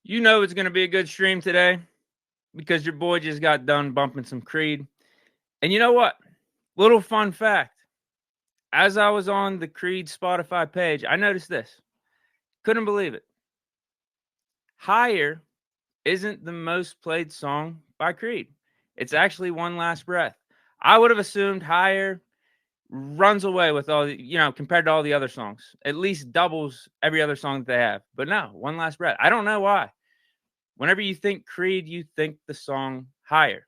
You know it's going to be a good stream today because your boy just got done bumping some Creed. And you know what? Little fun fact. As I was on the Creed Spotify page, I noticed this. Couldn't believe it. Higher isn't the most played song by Creed. It's actually One Last Breath. I would have assumed Higher runs away with all the, compared to all the other songs. At least doubles every other song that they have. But no, One Last Breath. I don't know why. Whenever you think Creed, you think the song Higher.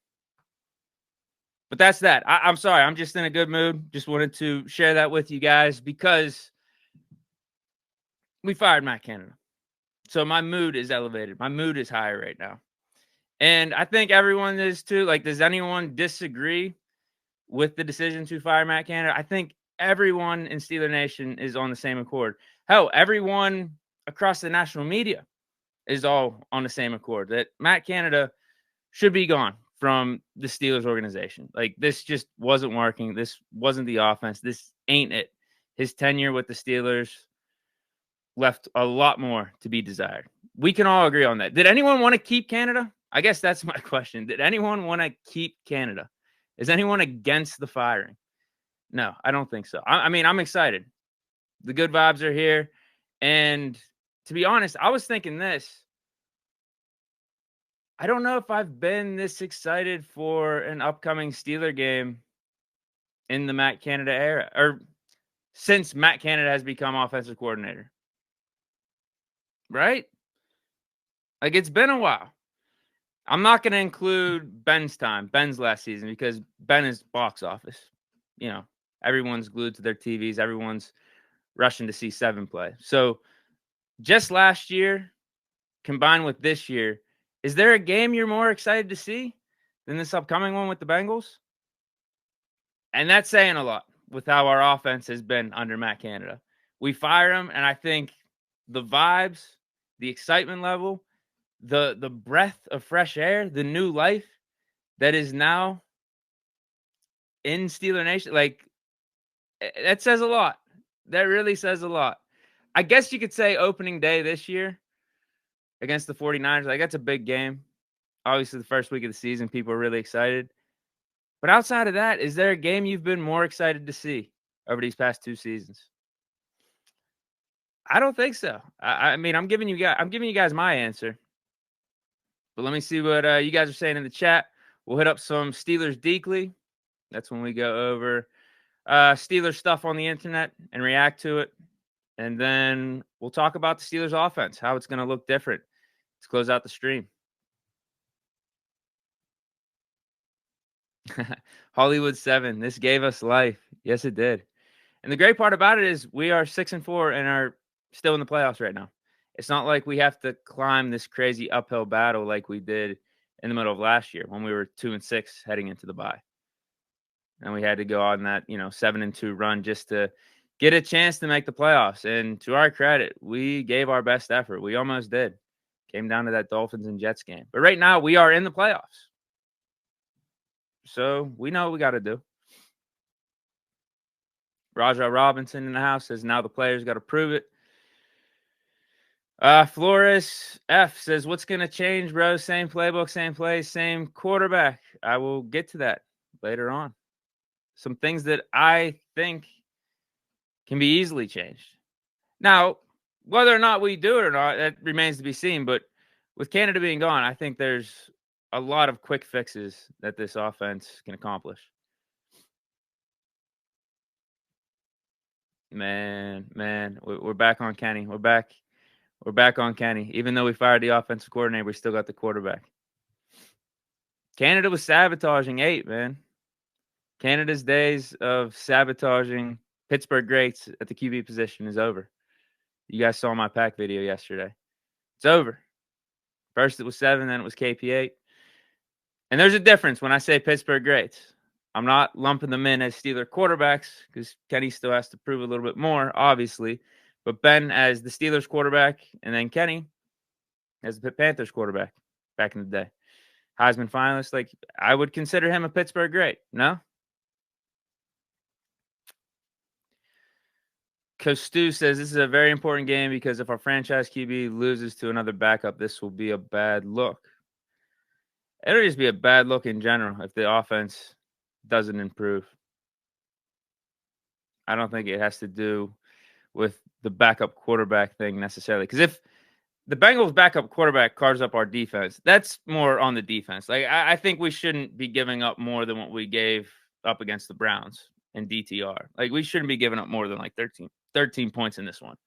But that's that. I'm sorry. I'm just in a good mood. Just wanted to share that with you guys because we fired Matt Canada. So my mood is elevated. My mood is higher right now. And I think everyone is too. Like, does anyone disagree with the decision to fire Matt Canada? I think everyone in Steeler Nation is on the same accord. Hell, everyone across the national media is all on the same accord that Matt Canada should be gone from the Steelers organization. Like, this just wasn't working. This wasn't the offense. This ain't it. His tenure with the Steelers left a lot more to be desired. We can all agree on that. Did anyone want to keep Canada? I guess that's my question. Did anyone want to keep Canada? Is anyone against the firing? No, I don't think so. I mean, I'm excited. The good vibes are here. And to be honest, I was thinking this. I don't know if I've been this excited for an upcoming Steeler game in the Matt Canada era, or since Matt Canada has become offensive coordinator. Right? Like, it's been a while. I'm not going to include Ben's last season, because Ben is box office. Everyone's glued to their TVs. Everyone's rushing to see Seven play. So just last year combined with this year, is there a game you're more excited to see than this upcoming one with the Bengals? And that's saying a lot with how our offense has been under Matt Canada. We fire him, and I think the vibes, the excitement level, the breath of fresh air, the new life that is now in Steeler Nation, like, that says a lot. That really says a lot. I guess you could say opening day this year against the 49ers, like, that's a big game. Obviously, the first week of the season, people are really excited. But outside of that, is there a game you've been more excited to see over these past 2 seasons? I don't think so. I mean, I'm giving you guys my answer. But let me see what you guys are saying in the chat. We'll hit up some Steelers Deekly. That's when we go over Steelers stuff on the internet and react to it. And then we'll talk about the Steelers offense, how it's going to look different. Let's close out the stream. Hollywood 7. This gave us life. Yes, it did. And the great part about it is we are 6-4 and are still in the playoffs right now. It's not like we have to climb this crazy uphill battle like we did in the middle of last year when we were 2-6 heading into the bye. And we had to go on that, 7-2 run just to get a chance to make the playoffs. And to our credit, we gave our best effort. We almost did. Came down to that Dolphins and Jets game. But right now, we are in the playoffs. So we know what we got to do. Raja Robinson in the house says now the players got to prove it. Flores F says, what's going to change, bro? Same playbook, same play, same quarterback. I will get to that later on. Some things that I think can be easily changed. Now, whether or not we do it or not, that remains to be seen. But with Canada being gone, I think there's a lot of quick fixes that this offense can accomplish. Man, we're back on Kenny. We're back on Kenny. Even though we fired the offensive coordinator, we still got the quarterback. Canada was sabotaging 8, man. Canada's days of sabotaging Pittsburgh greats at the QB position is over. You guys saw my pack video yesterday. It's over. First it was 7, then it was KP8. And there's a difference when I say Pittsburgh greats. I'm not lumping them in as Steeler quarterbacks because Kenny still has to prove a little bit more, obviously. But Ben as the Steelers quarterback, and then Kenny as the Panthers quarterback back in the day. Heisman finalist, like, I would consider him a Pittsburgh great. No? Costu says this is a very important game because if our franchise QB loses to another backup, this will be a bad look. It'll just be a bad look in general if the offense doesn't improve. I don't think it has to do with the backup quarterback thing necessarily. Because if the Bengals backup quarterback carves up our defense, that's more on the defense. Like I think we shouldn't be giving up more than what we gave up against the Browns in DTR. Like we shouldn't be giving up more than like 13 points in this one.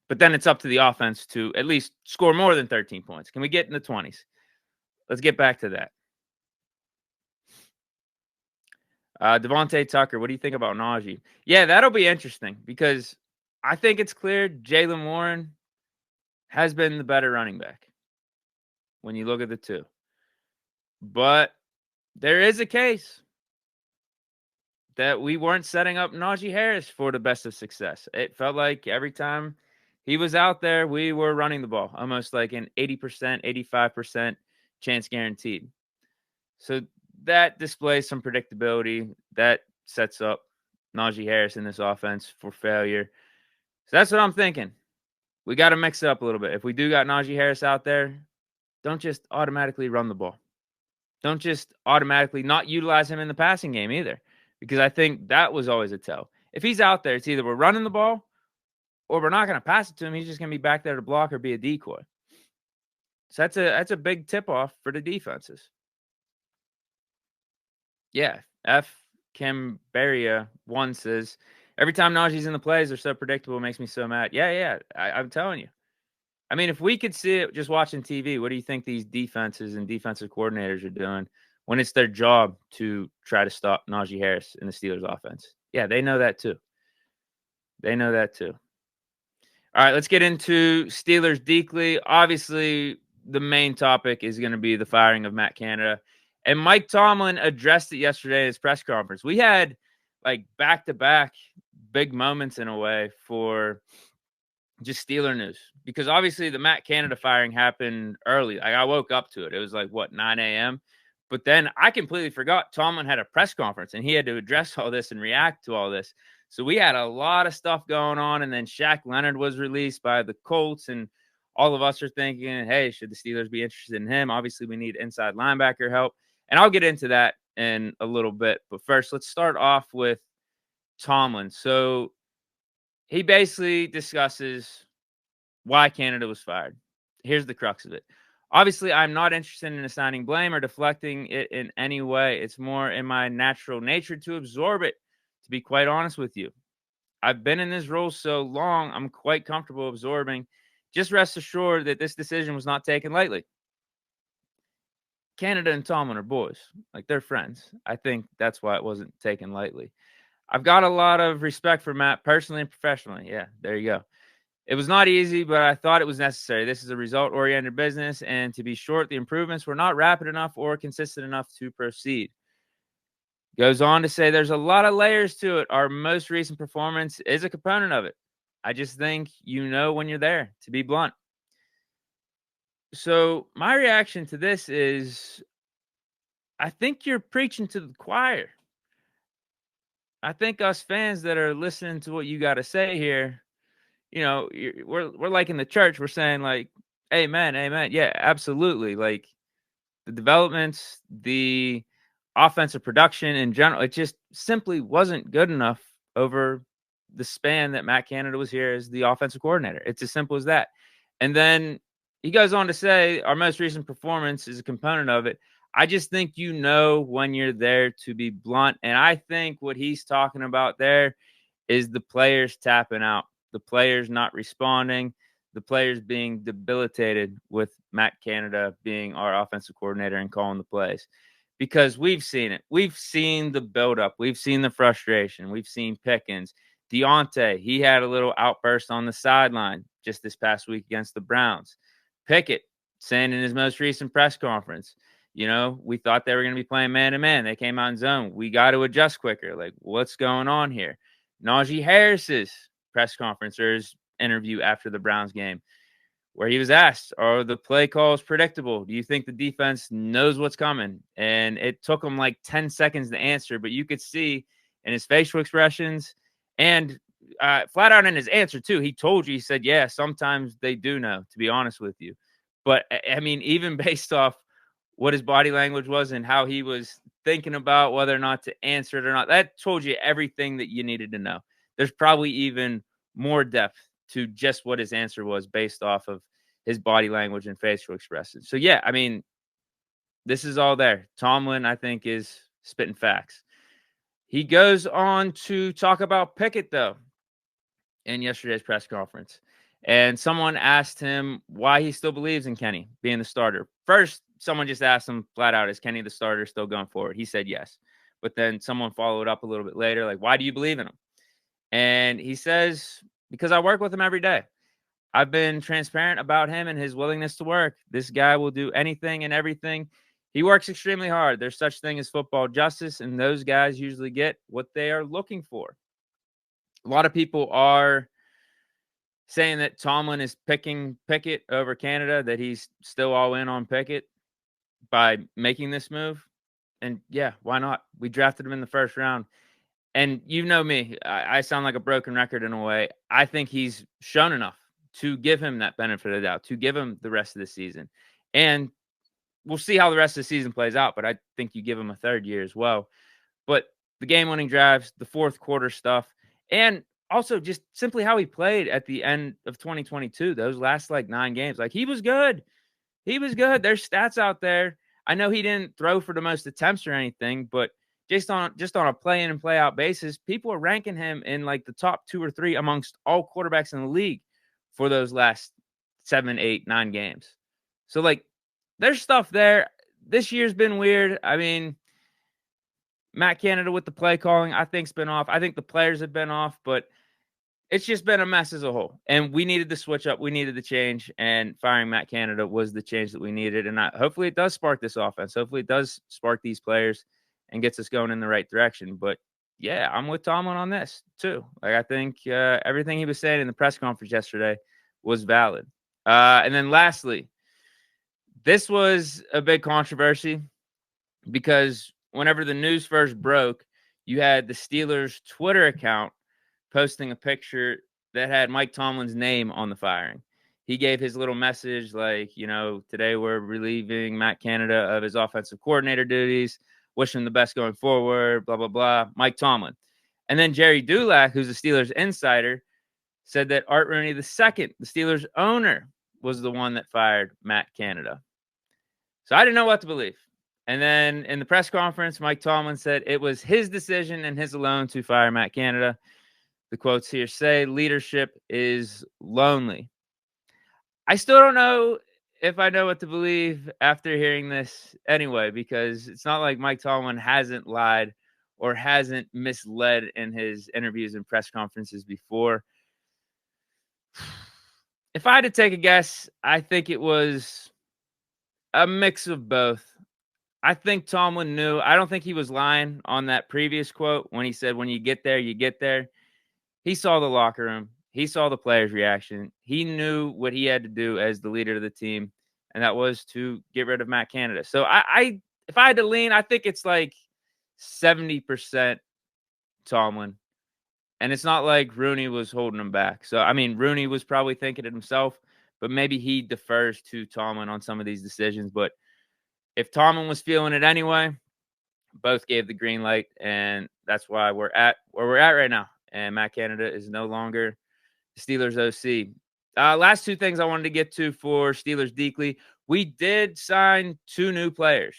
But then it's up to the offense to at least score more than 13 points. Can we get in the 20s? Let's get back to that. Devontae Tucker, what do you think about Najee? Yeah, that'll be interesting because I think it's clear Jaylen Warren has been the better running back when you look at the two. But there is a case that we weren't setting up Najee Harris for the best of success. It felt like every time he was out there, we were running the ball, almost like an 80%, 85% chance guaranteed. So that displays some predictability. That sets up Najee Harris in this offense for failure. So that's what I'm thinking. We got to mix it up a little bit. If we do got Najee Harris out there, don't just automatically run the ball. Don't just automatically not utilize him in the passing game either, because I think that was always a tell. If he's out there, it's either we're running the ball or we're not going to pass it to him. He's just going to be back there to block or be a decoy. So that's a big tip-off for the defenses. Yeah, F. Camberia 1 says, every time Najee's in the plays, they're so predictable. It makes me so mad. Yeah, I'm telling you. I mean, if we could see it just watching TV, what do you think these defenses and defensive coordinators are doing when it's their job to try to stop Najee Harris in the Steelers offense? Yeah, they know that too. All right, let's get into Steelers Deekly. Obviously, the main topic is going to be the firing of Matt Canada. And Mike Tomlin addressed it yesterday at his press conference. We had like back-to-back big moments in a way for just Steeler news. Because obviously the Matt Canada firing happened early. Like I woke up to it. It was like, 9 a.m.? But then I completely forgot Tomlin had a press conference and he had to address all this and react to all this. So we had a lot of stuff going on. And then Shaq Leonard was released by the Colts. And all of us are thinking, hey, should the Steelers be interested in him? Obviously, we need inside linebacker help. And I'll get into that in a little bit. But first, let's start off with Tomlin. So he basically discusses why Canada was fired. Here's the crux of it. Obviously, I'm not interested in assigning blame or deflecting it in any way. It's more in my natural nature to absorb it, to be quite honest with you. I've been in this role so long, I'm quite comfortable absorbing. Just rest assured that this decision was not taken lightly. Canada and Tomlin are boys. Like, they're friends. I think that's why it wasn't taken lightly. I've got a lot of respect for Matt personally and professionally. Yeah, there you go. It was not easy, but I thought it was necessary. This is a result-oriented business, and to be short, the improvements were not rapid enough or consistent enough to proceed. Goes on to say there's a lot of layers to it. Our most recent performance is a component of it. I just think you know when you're there, to be blunt. So my reaction to this is I think you're preaching to the choir. I think us fans that are listening to what you got to say here, you know, we're like in the church. We're saying like, amen, amen. Yeah, absolutely. Like the developments, the offensive production in general, it just simply wasn't good enough over the span that Matt Canada was here as the offensive coordinator. It's as simple as that. And then he goes on to say our most recent performance is a component of it. I just think you know when you're there, to be blunt. And I think what he's talking about there is the players tapping out, the players not responding, the players being debilitated with Matt Canada being our offensive coordinator and calling the plays. Because we've seen it. We've seen the buildup. We've seen the frustration. We've seen Pickens. Deontay, he had a little outburst on the sideline just this past week against the Browns. Pickett saying in his most recent press conference, you know, we thought they were going to be playing man-to-man. They came out in zone. We got to adjust quicker. Like, what's going on here? Najee Harris's press conference or his interview after the Browns game, where he was asked, are the play calls predictable? Do you think the defense knows what's coming? And it took him like 10 seconds to answer, but you could see in his facial expressions and flat out in his answer too. He told you, he said, yeah, sometimes they do know, to be honest with you. But I mean, even based off what his body language was and how he was thinking about whether or not to answer it or not, that told you everything that you needed to know. There's probably even more depth to just what his answer was based off of his body language and facial expressions. So yeah, I mean, this is all there. Tomlin, I think, is spitting facts. He goes on to talk about Pickett, though, in yesterday's press conference. And someone asked him why he still believes in Kenny being the starter. First, someone just asked him flat out, is Kenny the starter still going forward? He said yes. But then someone followed up a little bit later, like, why do you believe in him? And he says, because I work with him every day. I've been transparent about him and his willingness to work. This guy will do anything and everything. He works extremely hard. There's such thing as football justice, and those guys usually get what they are looking for. A lot of people are saying that Tomlin is picking Pickett over Canada, that he's still all in on Pickett by making this move. And yeah, why not? We drafted him in the first round. And you know me, I sound like a broken record in a way. I think he's shown enough to give him that benefit of the doubt, to give him the rest of the season. And we'll see how the rest of the season plays out, but I think you give him a third year as well. But the game-winning drives, the fourth quarter stuff, and also just simply how he played at the end of 2022, those last, 9 games. Like, he was good. He was good. There's stats out there. I know he didn't throw for the most attempts or anything, but just on a play-in and play-out basis, people are ranking him in, the top 2 or 3 amongst all quarterbacks in the league for those last 7, 8, 9 games. So, there's stuff there. This year's been weird. I mean, Matt Canada with the play calling, I think, has been off. I think the players have been off, but it's just been a mess as a whole. And we needed to switch up. We needed the change, and firing Matt Canada was the change that we needed. And hopefully it does spark this offense. Hopefully it does spark these players and gets us going in the right direction. But yeah, I'm with Tomlin on this too. I think everything he was saying in the press conference yesterday was valid. And then lastly, this was a big controversy because whenever the news first broke, you had the Steelers' Twitter account posting a picture that had Mike Tomlin's name on the firing. He gave his little message today we're relieving Matt Canada of his offensive coordinator duties, wish him the best going forward, blah, blah, blah, Mike Tomlin. And then Jerry Dulac, who's a Steelers insider, said that Art Rooney II, the Steelers owner, was the one that fired Matt Canada. So I didn't know what to believe. And then in the press conference, Mike Tomlin said it was his decision and his alone to fire Matt Canada. The quotes here say, leadership is lonely. I still don't know if I know what to believe after hearing this anyway, because it's not like Mike Tomlin hasn't lied or hasn't misled in his interviews and press conferences before. If I had to take a guess, I think it was a mix of both. I think Tomlin knew. I don't think he was lying on that previous quote when he said, when you get there, you get there. He saw the locker room. He saw the players' reaction. He knew what he had to do as the leader of the team, and that was to get rid of Matt Canada. So if I had to lean, I think it's 70% Tomlin. And it's not like Rooney was holding him back. So, I mean, Rooney was probably thinking it himself, but maybe he defers to Tomlin on some of these decisions. But if Tomlin was feeling it anyway, both gave the green light, and that's why we're at where we're at right now. And Matt Canada is no longer the Steelers OC. Last 2 things I wanted to get to for Steelers Deekly. We did sign 2 new players,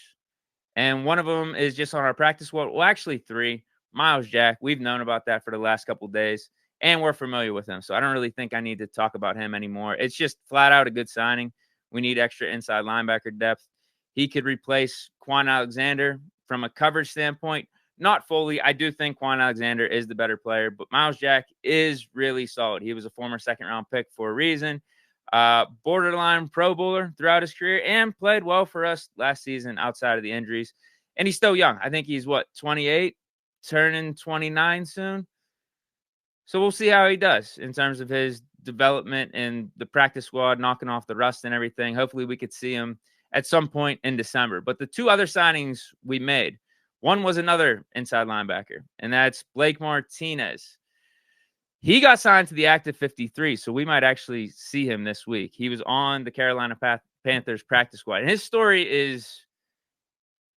and one of them is just on our practice squad. Well, actually 3. Miles Jack, we've known about that for the last couple of days, and we're familiar with him. So I don't really think I need to talk about him anymore. It's just flat out a good signing. We need extra inside linebacker depth. He could replace Quan Alexander from a coverage standpoint. Not fully. I do think Quan Alexander is the better player, but Miles Jack is really solid. He was a former second-round pick for a reason. Borderline Pro Bowler throughout his career and played well for us last season outside of the injuries. And he's still young. I think he's, 28? Turning 29 soon. So we'll see how he does in terms of his development and the practice squad, knocking off the rust and everything. Hopefully we could see him at some point in December. But the 2 other signings we made, one was another inside linebacker, and that's Blake Martinez. He got signed to the active 53, so we might actually see him this week. He was on the Carolina Panthers practice squad. And his story is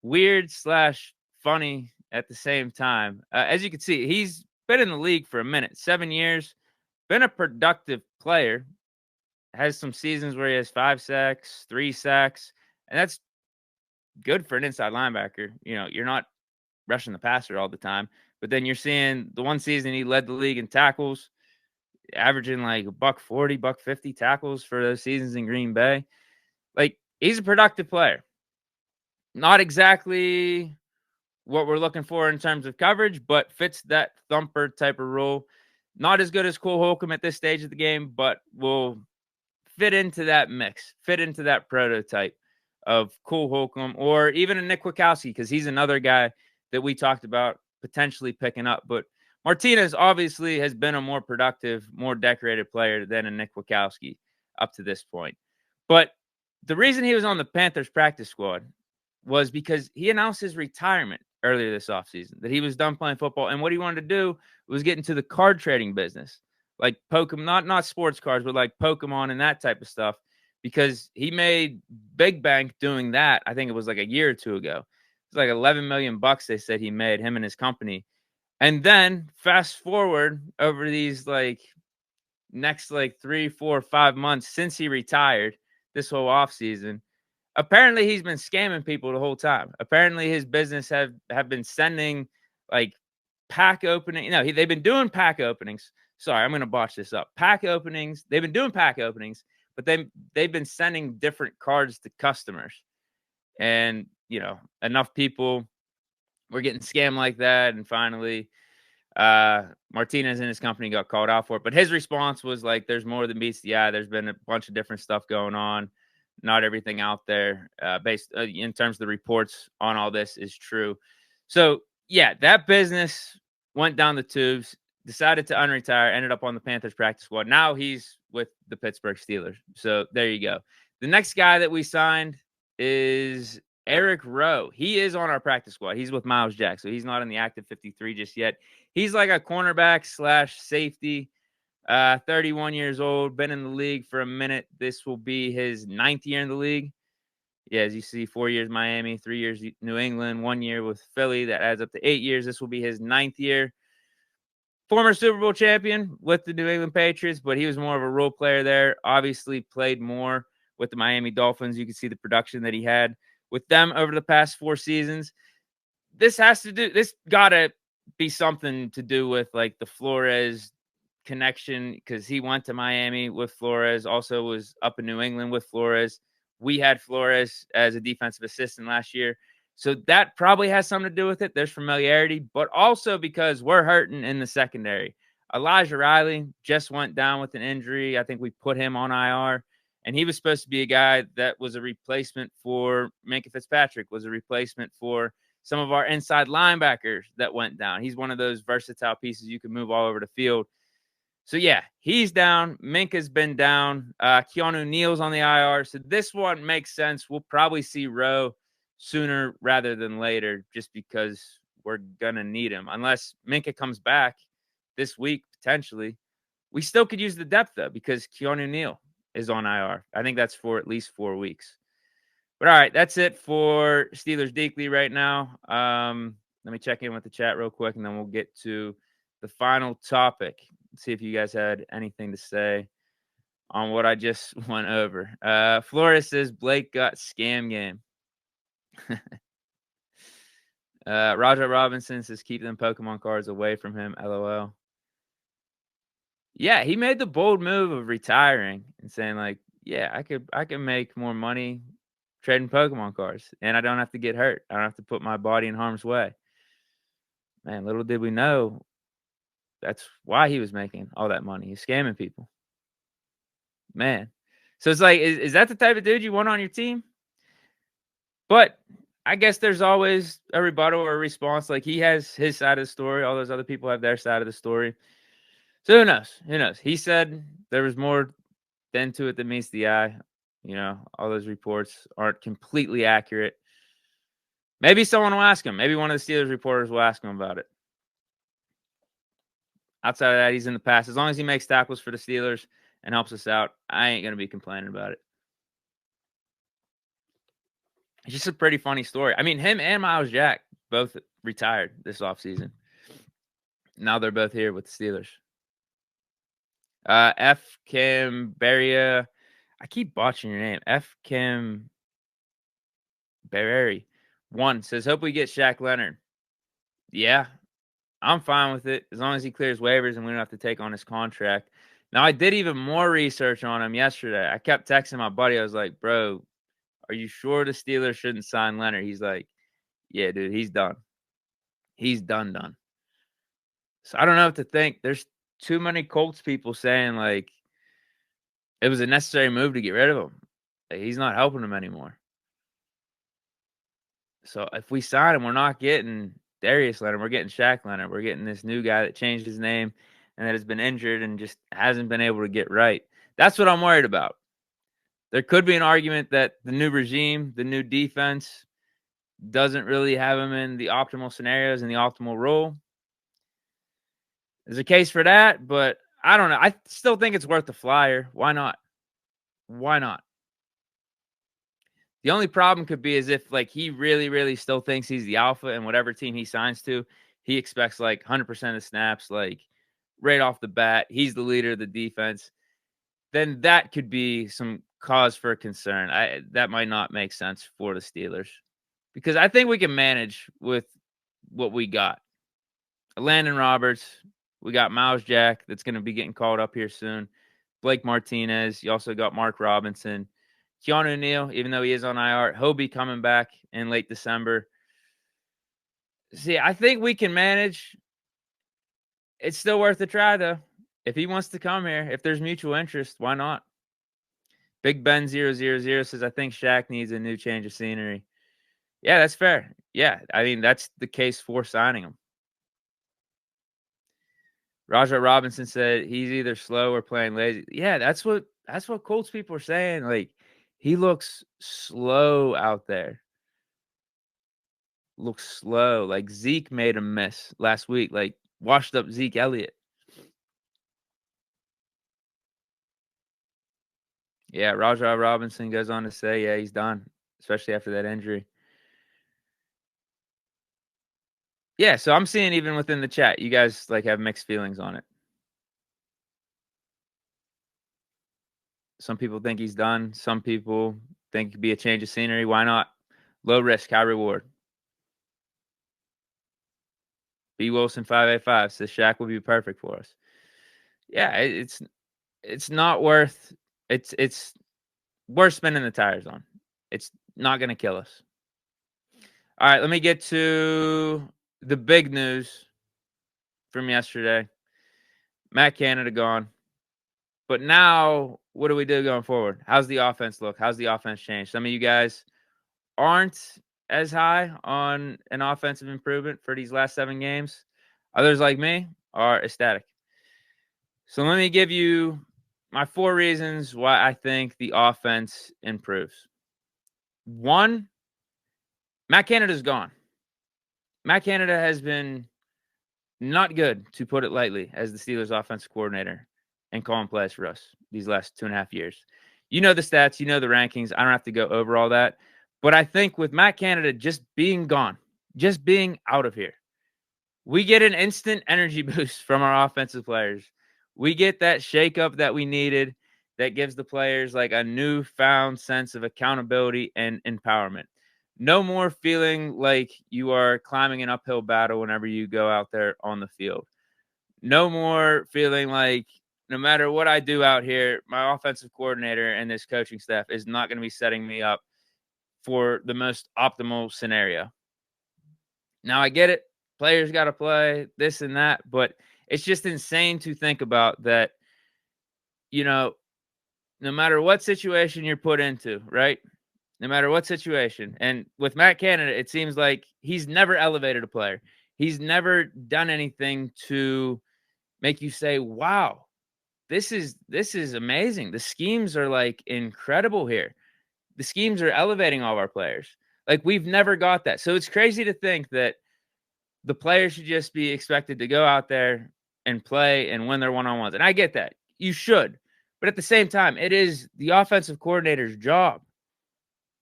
weird / funny at the same time. As you can see, he's been in the league for a minute, 7 years, been a productive player, has some seasons where he has 5 sacks, 3 sacks, and that's good for an inside linebacker. You know, you're not rushing the passer all the time, but then you're seeing the one season he led the league in tackles, averaging like $140, $150 tackles for those seasons in Green Bay. Like, he's a productive player. Not exactly what we're looking for in terms of coverage, but fits that thumper type of role. Not as good as Cole Holcomb at this stage of the game, but will fit into that mix, fit into that prototype of Cole Holcomb, or even a Nick Kwiatkowski, because he's another guy that we talked about potentially picking up. But Martinez obviously has been a more productive, more decorated player than a Nick Kwiatkowski up to this point. But the reason he was on the Panthers practice squad was because he announced his retirement earlier this offseason, that he was done playing football. And what he wanted to do was get into the card trading business, like Pokemon, not sports cards, but like Pokemon and that type of stuff, because he made big bank doing that. I think it was like a year or two ago. It's like 11 million bucks they said he made, him and his company. And then fast forward over these like next like 3, 4, 5 months since he retired this whole offseason, apparently he's been scamming people the whole time. Apparently his business have been sending like pack opening. They've been doing pack openings. Sorry, I'm going to botch this up. Pack openings. They've been doing pack openings, but they've been sending different cards to customers. And, enough people were getting scammed like that. And finally, Martinez and his company got called out for it. But his response was like, there's more than meets the eye. There's been a bunch of different stuff going on. Not everything out there based in terms of the reports on all this is true. So, yeah, that business went down the tubes, decided to unretire, ended up on the Panthers practice squad. Now he's with the Pittsburgh Steelers. So there you go. The next guy that we signed is Eric Rowe. He is on our practice squad. He's with Miles Jack, so he's not in the active 53 just yet. He's like a cornerback / safety. 31 years old, been in the league for a minute. This will be his 9th year in the league. Yeah, as you see, 4 years Miami, 3 years New England, 1 year with Philly. That adds up to 8 years. This will be his 9th year. Former Super Bowl champion with the New England Patriots, but he was more of a role player there. Obviously played more with the Miami Dolphins. You can see the production that he had with them over the past 4 seasons. This got to be something to do with like the Flores connection, because he went to Miami with Flores, also was up in New England with Flores. We had Flores as a defensive assistant last year. So that probably has something to do with it. There's familiarity, but also because we're hurting in the secondary. Elijah Riley just went down with an injury. I think we put him on IR, and he was supposed to be a guy that was a replacement for Minkah Fitzpatrick, was a replacement for some of our inside linebackers that went down. He's one of those versatile pieces you can move all over the field. So, yeah, he's down. Minkah's been down. Keanu Neal's on the IR. So this one makes sense. We'll probably see Rowe sooner rather than later, just because we're going to need him. Unless Minkah comes back this week, potentially. We still could use the depth, though, because Keanu Neal is on IR. I think that's for at least 4 weeks. But, all right, that's it for Steelers Deekly right now. Let me check in with the chat real quick, and then we'll get to the final topic. See if you guys had anything to say on what I just went over. Flores says Blake got scam game. Roger Robinson says keep them Pokemon cards away from him. LOL. Yeah, he made the bold move of retiring and saying like, yeah, I can make more money trading Pokemon cards, and I don't have to get hurt. I don't have to put my body in harm's way. Man, little did we know that's why he was making all that money. He's scamming people. Man. So it's like, is that the type of dude you want on your team? But I guess there's always a rebuttal or a response. Like, he has his side of the story. All those other people have their side of the story. So who knows? Who knows? He said there was more than to it than meets the eye. All those reports aren't completely accurate. Maybe someone will ask him. Maybe one of the Steelers reporters will ask him about it. Outside of that, he's in the past. As long as he makes tackles for the Steelers and helps us out, I ain't going to be complaining about it. It's just a pretty funny story. I mean, him and Miles Jack both retired this offseason. Now they're both here with the Steelers. F. Kim Beria. I keep botching your name. F. Kim Berry 1 says, hope we get Shaq Leonard. Yeah, I'm fine with it as long as he clears waivers and we don't have to take on his contract. Now, I did even more research on him yesterday. I kept texting my buddy. I was like, bro, are you sure the Steelers shouldn't sign Leonard? He's like, yeah, dude, he's done. He's done. So I don't know what to think. There's too many Colts people saying, like, it was a necessary move to get rid of him. Like, he's not helping them anymore. So if we sign him, we're not getting Darius Leonard. We're getting Shaq Leonard. We're getting this new guy that changed his name and that has been injured and just hasn't been able to get right. That's what I'm worried about. There could be an argument that the new regime, the new defense, doesn't really have him in the optimal scenarios and the optimal role. There's a case for that, but I don't know. I still think it's worth the flyer. Why not? Why not? The only problem could be is if, like, he really, really still thinks he's the alpha and whatever team he signs to, he expects, like, 100% of snaps, like, right off the bat. He's the leader of the defense. Then that could be some cause for concern. That might not make sense for the Steelers because I think we can manage with what we got. Landon Roberts, we got Miles Jack that's going to be getting called up here soon. Blake Martinez. You also got Mark Robinson. Keanu Neal, even though he is on IR, he'll be coming back in late December. See, I think we can manage. It's still worth a try, though. If he wants to come here, if there's mutual interest, why not? Big Ben 000 says, I think Shaq needs a new change of scenery. Yeah, that's fair. Yeah, I mean, that's the case for signing him. Rajah Robinson said he's either slow or playing lazy. Yeah, that's what Colts people are saying. Like, he looks slow out there. Looks slow. Like, Zeke made a miss last week. Like, washed up Zeke Elliott. Yeah, Rajah Robinson goes on to say, yeah, he's done, especially after that injury. Yeah, so I'm seeing even within the chat, you guys, like, have mixed feelings on it. Some people think he's done. Some people think it could be a change of scenery. Why not? Low risk, high reward. B. Wilson 585 says Shaq would be perfect for us. Yeah, it's not worth it's worth spinning the tires on. It's not going to kill us. All right, let me get to the big news from yesterday. Matt Canada gone. But now, what do we do going forward? How's the offense look? How's the offense change? Some of you guys aren't as high on an offensive improvement for these last 7 games. Others, like me, are ecstatic. So let me give you my 4 reasons why I think the offense improves. 1, Matt Canada's gone. Matt Canada has been not good, to put it lightly, as the Steelers offensive coordinator and calling plays for us these last 2.5 years. You know the stats, you know the rankings. I don't have to go over all that. But I think with Matt Canada just being gone, just being out of here, we get an instant energy boost from our offensive players. We get that shakeup that we needed that gives the players like a newfound sense of accountability and empowerment. No more feeling like you are climbing an uphill battle whenever you go out there on the field. No more feeling like no matter what I do out here, my offensive coordinator and this coaching staff is not going to be setting me up for the most optimal scenario. Now, I get it. Players got to play this and that, but it's just insane to think about that, you know, no matter what situation you're put into, right? No matter what situation. And with Matt Canada, it seems like he's never elevated a player. He's never done anything to make you say, wow, this is amazing. The schemes are like incredible here. The schemes are elevating all of our players. Like, we've never got that. So it's crazy to think that the players should just be expected to go out there and play and win their one-on-ones. And I get that. You should. But at the same time, it is the offensive coordinator's job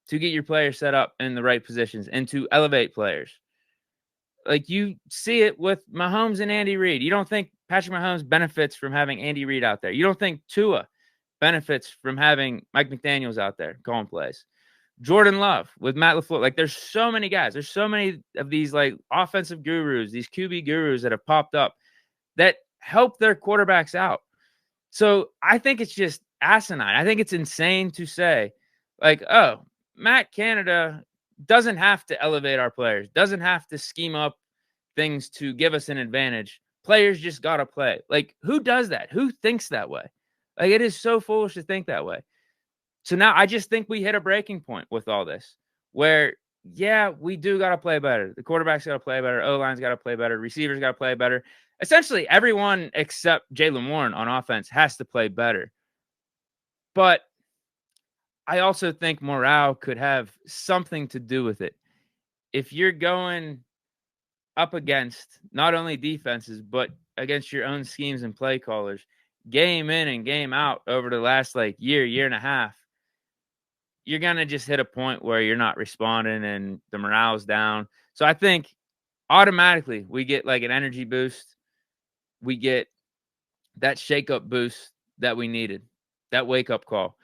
to get your players set up in the right positions and to elevate players. Like, you see it with Mahomes and Andy Reid. You don't think Patrick Mahomes benefits from having Andy Reid out there. You don't think Tua benefits from having Mike McDaniels out there calling plays. Jordan Love with Matt LaFleur. Like, there's so many guys. There's so many of these, like, offensive gurus, these QB gurus that have popped up that help their quarterbacks out. So I think it's just asinine. I think it's insane to say, like, oh, Matt Canada doesn't have to elevate our players, doesn't have to scheme up things to give us an advantage. Players just got to play. Like, who does that? Who thinks that way? Like, it is so foolish to think that way. So now I just think we hit a breaking point with all this where, yeah, we do got to play better. The quarterback's got to play better. O-line's got to play better. Receivers got to play better. Essentially, everyone except Jaylen Warren on offense has to play better. But I also think morale could have something to do with it. If you're going up against not only defenses, but against your own schemes and play callers, game in and game out over the last year and a half, you're going to just hit a point where you're not responding and the morale's down. So I think automatically we get like an energy boost. We get that shake-up boost that we needed, that wake-up call.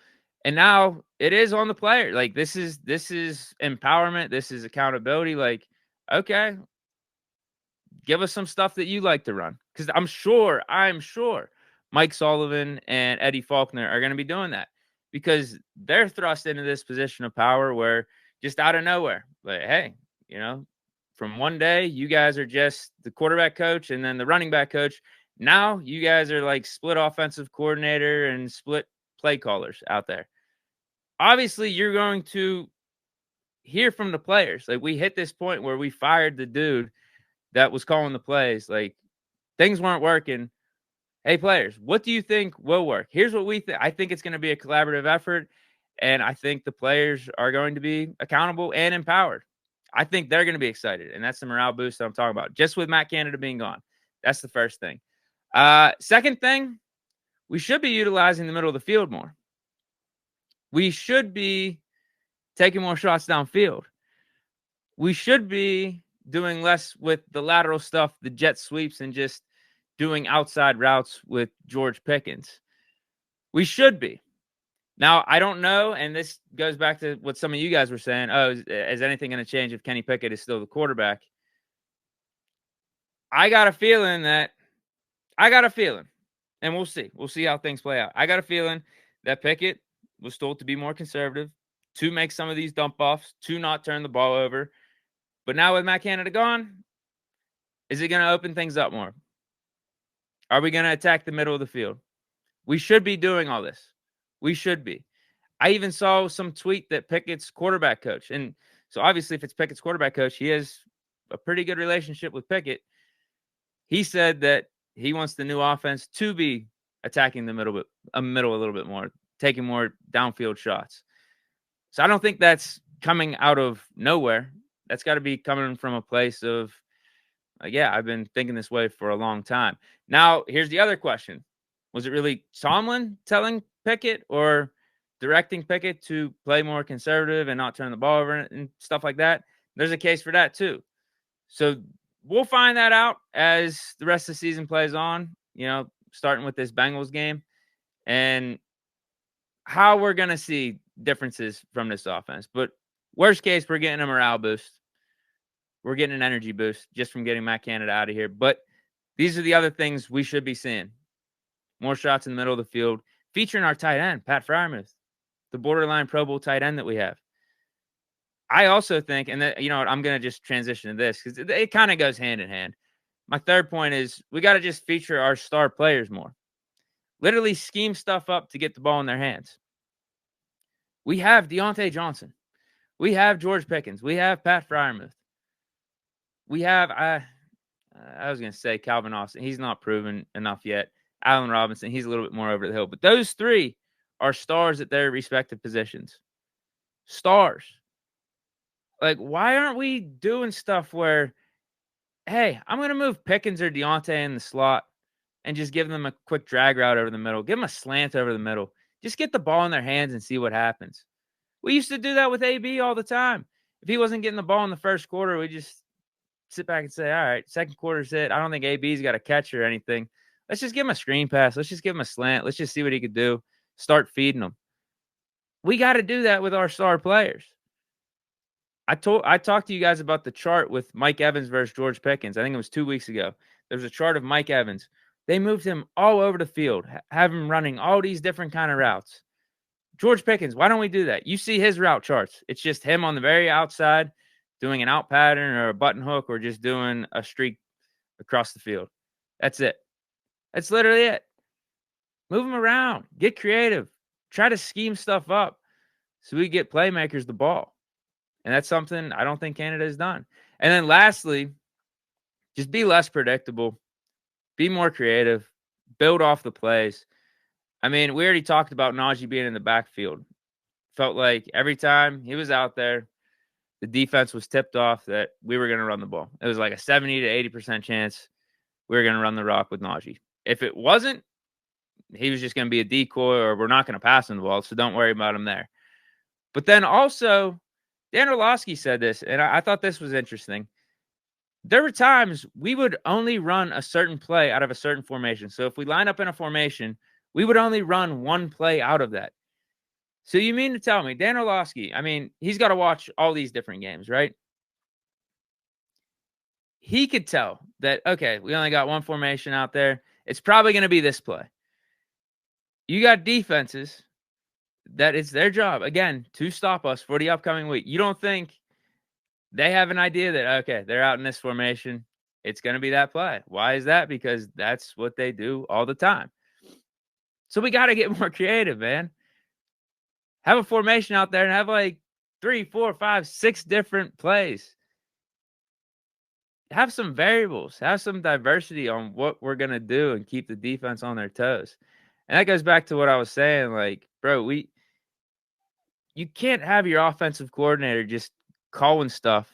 And now it is on the player. Like, this is empowerment. This is accountability. Like, okay, give us some stuff that you like to run. Because I'm sure Mike Sullivan and Eddie Faulkner are going to be doing that because they're thrust into this position of power where just out of nowhere, like, hey, from one day you guys are just the quarterback coach and then the running back coach. Now you guys are like split offensive coordinator and split play callers out there. Obviously, you're going to hear from the players. Like, we hit this point where we fired the dude that was calling the plays. Like, things weren't working. Hey, players, what do you think will work? Here's what we think. I think it's going to be a collaborative effort, and I think the players are going to be accountable and empowered. I think they're going to be excited, and that's the morale boost that I'm talking about, just with Matt Canada being gone. That's the first thing. Second thing, we should be utilizing the middle of the field more. We should be taking more shots downfield. We should be doing less with the lateral stuff, the jet sweeps, and just doing outside routes with George Pickens. We should be. Now, I don't know, and this goes back to what some of you guys were saying. Oh, is anything going to change if Kenny Pickett is still the quarterback? I got a feeling, and we'll see. We'll see how things play out. I got a feeling that Pickett was told to be more conservative, to make some of these dump offs, to not turn the ball over. But now with Matt Canada gone, is it going to open things up more? Are we going to attack the middle of the field? We should be doing all this. We should be. I even saw some tweet that Pickett's quarterback coach, and so obviously if it's Pickett's quarterback coach, he has a pretty good relationship with Pickett. He said that he wants the new offense to be attacking the middle a little bit more, taking more downfield shots. So I don't think that's coming out of nowhere. That's got to be coming from a place of, yeah, I've been thinking this way for a long time. Now, here's the other question. Was it really Tomlin telling Pickett or directing Pickett to play more conservative and not turn the ball over and stuff like that? There's a case for that too. So we'll find that out as the rest of the season plays on, starting with this Bengals game and how we're going to see differences from this offense. But worst case, we're getting a morale boost. We're getting an energy boost just from getting Matt Canada out of here. But these are the other things we should be seeing. More shots in the middle of the field, featuring our tight end, Pat Freiermuth, the borderline Pro Bowl tight end that we have. I also think, and that, I'm going to just transition to this because it kind of goes hand in hand. My third point is we got to just feature our star players more. Literally scheme stuff up to get the ball in their hands. We have Deontay Johnson. We have George Pickens. We have Pat Freiermuth. We have, I was going to say Calvin Austin. He's not proven enough yet. Allen Robinson, he's a little bit more over the hill. But those three are stars at their respective positions. Stars. Like, why aren't we doing stuff where, hey, I'm going to move Pickens or Deontay in the slot. and just give them a quick drag route over the middle. Give them a slant over the middle. Just get the ball in their hands and see what happens. We used to do that with AB all the time. If he wasn't getting the ball in the first quarter, we just sit back and say, all right, second quarter's it. I don't think AB's got a catch or anything. Let's just give him a screen pass. Let's just give him a slant. Let's just see what he could do. Start feeding him. We got to do that with our star players. I talked to you guys about the chart with Mike Evans versus George Pickens. I think it was 2 weeks ago. There's a chart of Mike Evans. They moved him all over the field, have him running all these different kind of routes. George Pickens, why don't we do that? You see his route charts. It's just him on the very outside doing an out pattern or a button hook or just doing a streak across the field. That's it. That's literally it. Move him around. Get creative. Try to scheme stuff up so we get playmakers the ball. And that's something I don't think Canada has done. And then lastly, just be less predictable. Be more creative. Build off the plays. I mean, we already talked about Najee being in the backfield. Felt like every time he was out there, the defense was tipped off that we were going to run the ball. It was like a 70 to 80% chance we were going to run the rock with Najee. If it wasn't, he was just going to be a decoy or we're not going to pass him the ball, so don't worry about him there. But then also, Dan Orlovsky said this, and I thought this was interesting. There were times we would only run a certain play out of a certain formation. So if we line up in a formation, we would only run one play out of that. So you mean to tell me, Dan Orlovsky, I mean, he's got to watch all these different games, right? He could tell that, okay, we only got one formation out there. It's probably going to be this play. You got defenses that it's their job, again, to stop us for the upcoming week. You don't think they have an idea that, okay, they're out in this formation. It's going to be that play. Why is that? Because that's what they do all the time. So we got to get more creative, man. Have a formation out there and have like 3, 4, 5, 6 different plays. Have some variables. Have some diversity on what we're going to do and keep the defense on their toes. And that goes back to what I was saying. Like, bro, you can't have your offensive coordinator just calling stuff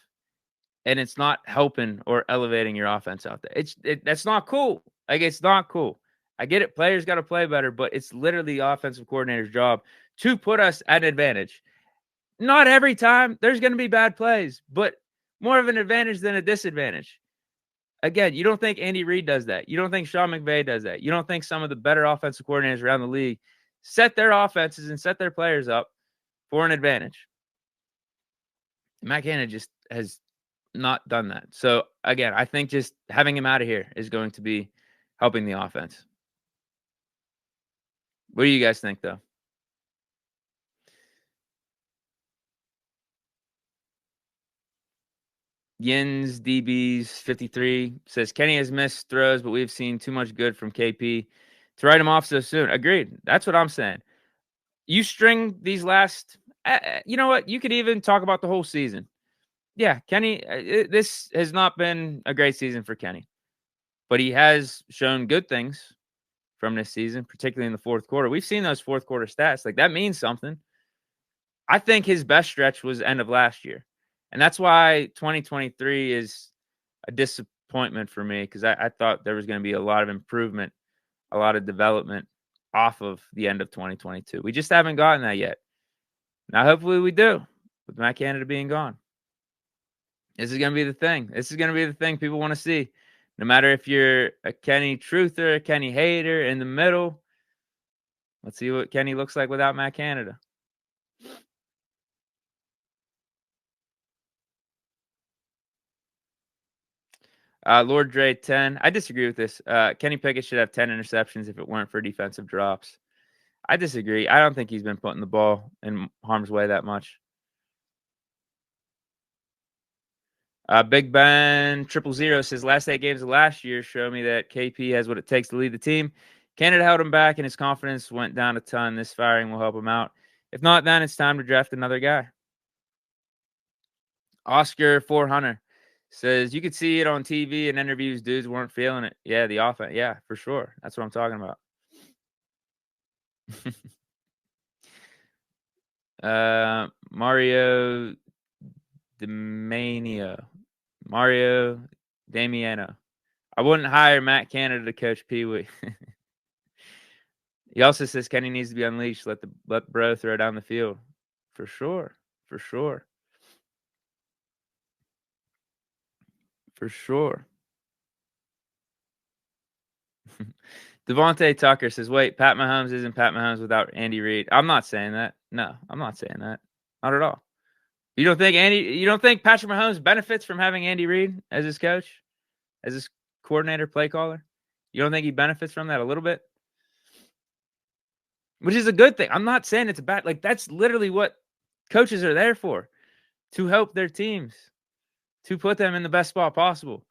and it's not helping or elevating your offense out there. That's not cool. Like, it's not cool. I get it. Players got to play better, but it's literally the offensive coordinator's job to put us at an advantage. Not every time. There's going to be bad plays, but more of an advantage than a disadvantage. Again, you don't think Andy Reid does that. You don't think Sean McVay does that. You don't think some of the better offensive coordinators around the league set their offenses and set their players up for an advantage. Matt Canada just has not done that. So, again, I think just having him out of here is going to be helping the offense. What do you guys think, though? Yins DBs 53 says Kenny has missed throws, but we've seen too much good from KP to write him off so soon. Agreed. That's what I'm saying. You string these last, you know what? You could even talk about the whole season. Yeah, Kenny, this has not been a great season for Kenny, but he has shown good things from this season, particularly in the fourth quarter. We've seen those fourth quarter stats. Like, that means something. I think his best stretch was end of last year. And that's why 2023 is a disappointment for me, because I thought there was going to be a lot of improvement, a lot of development off of the end of 2022. We just haven't gotten that yet. Now, hopefully we do, with Matt Canada being gone. This is going to be the thing. This is going to be the thing people want to see. No matter if you're a Kenny truther, a Kenny hater, in the middle. Let's see what Kenny looks like without Matt Canada. Lord Dre 10. I disagree with this. Kenny Pickett should have 10 interceptions if it weren't for defensive drops. I disagree. I don't think he's been putting the ball in harm's way that much. Big Ben 000 says last 8 games of last year show me that KP has what it takes to lead the team. Canada held him back and his confidence went down a ton. This firing will help him out. If not, then it's time to draft another guy. Oscar 400 says you could see it on TV and interviews. Dudes weren't feeling it. Yeah, the offense. Yeah, for sure. That's what I'm talking about. Mario Damiano. I wouldn't hire Matt Canada to coach Pee Wee. He also says Kenny needs to be unleashed. Let bro throw down the field. For sure. For sure. For sure. Devontae Tucker says, wait, Pat Mahomes isn't Pat Mahomes without Andy Reid. I'm not saying that. No, I'm not saying that. Not at all. You don't think Patrick Mahomes benefits from having Andy Reid as his coach, as his coordinator, play caller? You don't think he benefits from that a little bit? Which is a good thing. I'm not saying it's a bad, like, that's literally what coaches are there for, to help their teams, to put them in the best spot possible.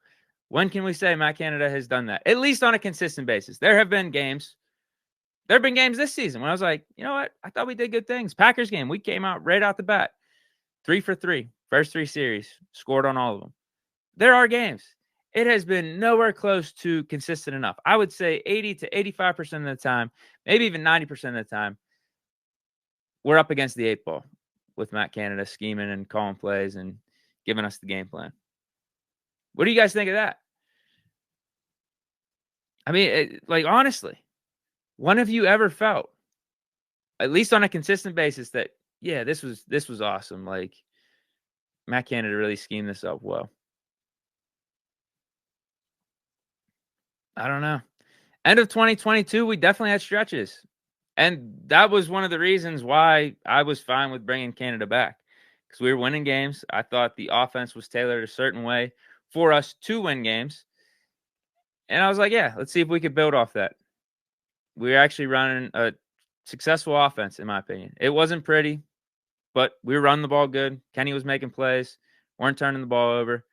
When can we say Matt Canada has done that? At least on a consistent basis. There have been games this season when I was like, you know what? I thought we did good things. Packers game, we came out right out the bat. 3 for 3. First 3 series. Scored on all of them. There are games. It has been nowhere close to consistent enough. I would say 80 to 85% of the time, maybe even 90% of the time, we're up against the 8 ball with Matt Canada scheming and calling plays and giving us the game plan. What do you guys think of that? I mean, honestly, when have you ever felt, at least on a consistent basis, that, yeah, this was awesome? Like, Matt Canada really schemed this up well. I don't know. End of 2022, we definitely had stretches. And that was one of the reasons why I was fine with bringing Canada back, because we were winning games. I thought the offense was tailored a certain way for us to win games. And I was like, yeah, let's see if we could build off that. We were actually running a successful offense, in my opinion. It wasn't pretty, but we were running the ball good. Kenny was making plays, weren't turning the ball over.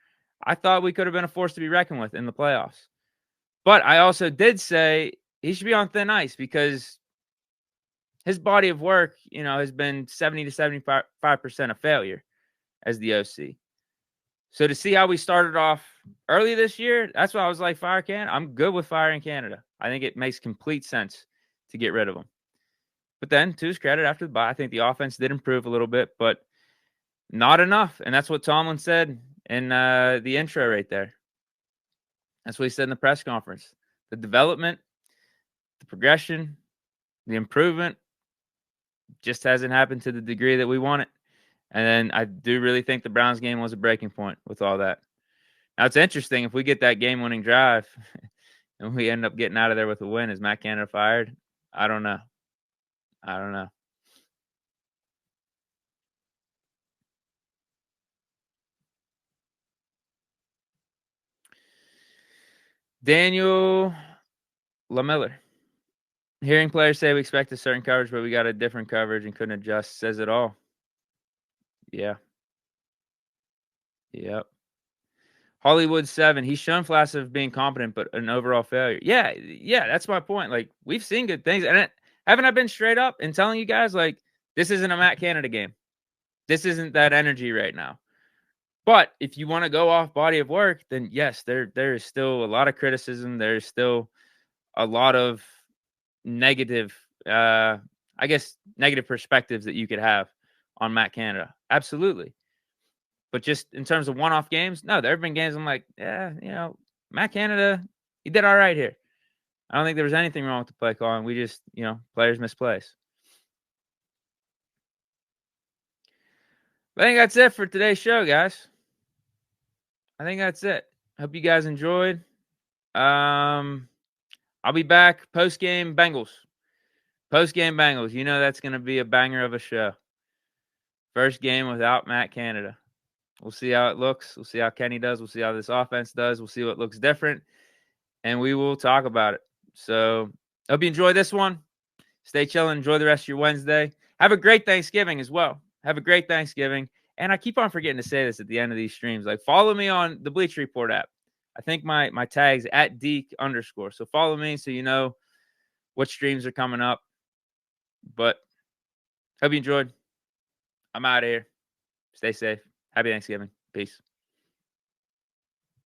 I thought we could have been a force to be reckoned with in the playoffs. But I also did say he should be on thin ice, because his body of work, has been 70 to 75% a failure as the OC. So to see how we started off early this year, that's why I was like, fire Canada. I'm good with firing Canada. I think it makes complete sense to get rid of him. But then, to his credit, after the bye, I think the offense did improve a little bit, but not enough. And that's what Tomlin said in the intro right there. That's what he said in the press conference. The development, the progression, the improvement just hasn't happened to the degree that we want it. And then I do really think the Browns game was a breaking point with all that. Now, it's interesting, if we get that game-winning drive and we end up getting out of there with a win, is Matt Canada fired? I don't know. Daniel LaMiller. Hearing players say we expect a certain coverage, but we got a different coverage and couldn't adjust, says it all. Yeah. Yep. Hollywood 7. He's shown flashes of being competent, but an overall failure. Yeah, that's my point. Like, we've seen good things. And haven't I been straight up and telling you guys, like, this isn't a Matt Canada game. This isn't that energy right now. But if you want to go off body of work, then yes, there is still a lot of criticism. There's still a lot of negative, negative perspectives that you could have on Matt Canada. Absolutely. But just in terms of one-off games, no, there have been games I'm like, yeah, Matt Canada, he did all right here. I don't think there was anything wrong with the play calling. We just, players miss plays. I think that's it for today's show, guys. I think that's it. Hope you guys enjoyed. I'll be back post-game Bengals. You know that's going to be a banger of a show. First game without Matt Canada. We'll see how it looks. We'll see how Kenny does. We'll see how this offense does. We'll see what looks different. And we will talk about it. So, hope you enjoy this one. Stay chilling. Enjoy the rest of your Wednesday. Have a great Thanksgiving as well. Have a great Thanksgiving. And I keep on forgetting to say this at the end of these streams. Like, follow me on the Bleacher Report app. I think my tag's @Deke_. So follow me so you know what streams are coming up. But hope you enjoyed. I'm out of here. Stay safe. Happy Thanksgiving. Peace.